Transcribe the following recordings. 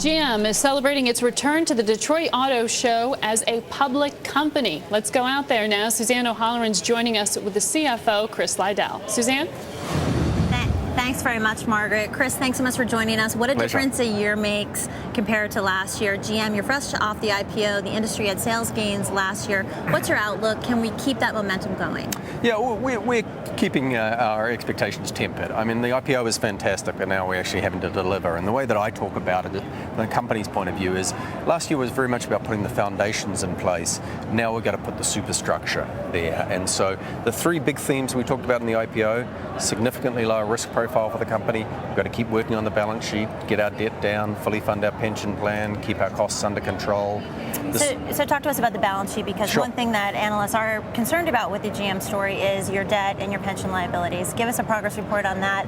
GM is celebrating its return to the Detroit Auto Show as a public company. Let's go out there now. Suzanne O'Halloran's joining us with the CFO, Chris Liddell. Suzanne? Thanks very much, Margaret. Chris, thanks so much for joining us. What a difference a year makes compared to last year. GM, you're fresh off the IPO. The industry had sales gains last year. What's your outlook? Can we keep that momentum going? Yeah, we're keeping our expectations tempered. I mean, the IPO was fantastic, but now we're actually having to deliver. And the way that I talk about it from the company's point of view is last year was very much about putting the foundations in place. Now we've got to put the superstructure there. And so the three big themes we talked about in the IPO: significantly lower risk profile for the company. We've got to keep working on the balance sheet, get our debt down, fully fund our pension plan, keep our costs under control. So talk to us about the balance sheet, because Sure. One thing that analysts are concerned about with the GM story is your debt and your pension liabilities. Give us a progress report on that.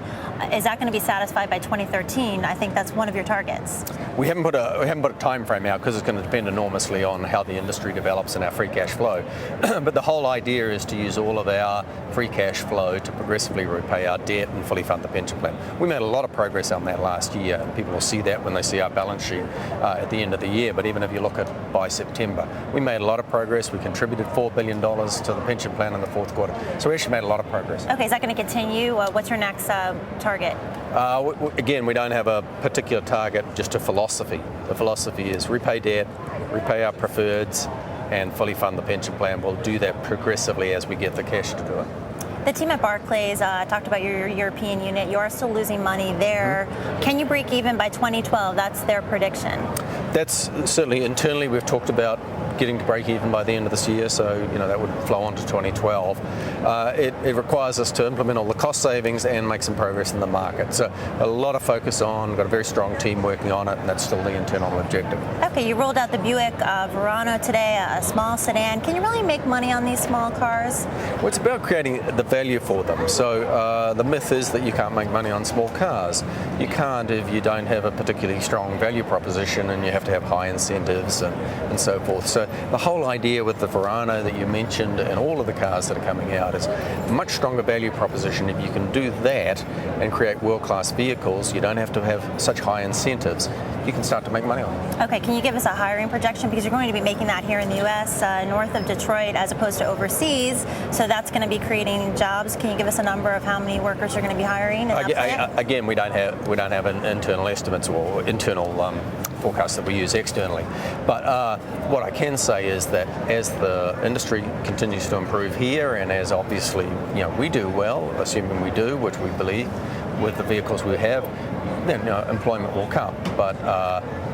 Is that going to be satisfied by 2013? I think that's one of your targets. We haven't put a time frame out because it's going to depend enormously on how the industry develops and our free cash flow. But the whole idea is to use all of our free cash flow to progressively repay our debt and fully fund the pension plan. We made a lot of progress on that last year, and people will see that when they see our balance sheet at the end of the year. But even if you look at by September, we made a lot of progress. We contributed $4 billion to the pension plan in the fourth quarter. So we actually made a lot of progress. Okay, is that going to continue? What's your next target? Again, we don't have a particular target, just a philosophy. The philosophy is repay debt, repay our preferreds, and fully fund the pension plan. We'll do that progressively as we get the cash to do it. The team at Barclays talked about your European unit. You are still losing money there. Can you break even by 2012? That's their prediction. That's certainly internally we've talked about getting to break even by the end of this year, so that would flow on to 2012. It requires us to implement all the cost savings and make some progress in the market. So a lot of focus on, got a very strong team working on it, and that's still the internal objective. Okay, you rolled out the Buick Verano today, a small sedan. Can you really make money on these small cars? Well, it's about creating the value for them. So the myth is that you can't make money on small cars. You can't if you don't have a particularly strong value proposition, and you have to have high incentives and so forth. So the whole idea with the Verano that you mentioned and all of the cars that are coming out is a much stronger value proposition. If you can do that and create world-class vehicles, you don't have to have such high incentives. You can start to make money on it. Okay, can you give us a hiring projection? Because you're going to be making that here in the U.S., north of Detroit, as opposed to overseas. So that's going to be creating jobs. Can you give us a number of how many workers you're going to be hiring? Again, we don't have an internal estimates or internal forecasts that we use externally. But what I can say is that as the industry continues to improve here, and as obviously we do well, assuming we do, which we believe with the vehicles we have, then employment will come. But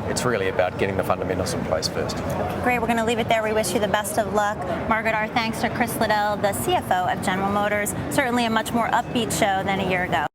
it's really about getting the fundamentals in place first. Okay, great. We're going to leave it there. We wish you the best of luck. Margaret, our thanks to Chris Liddell, the CFO of General Motors. Certainly a much more upbeat show than a year ago.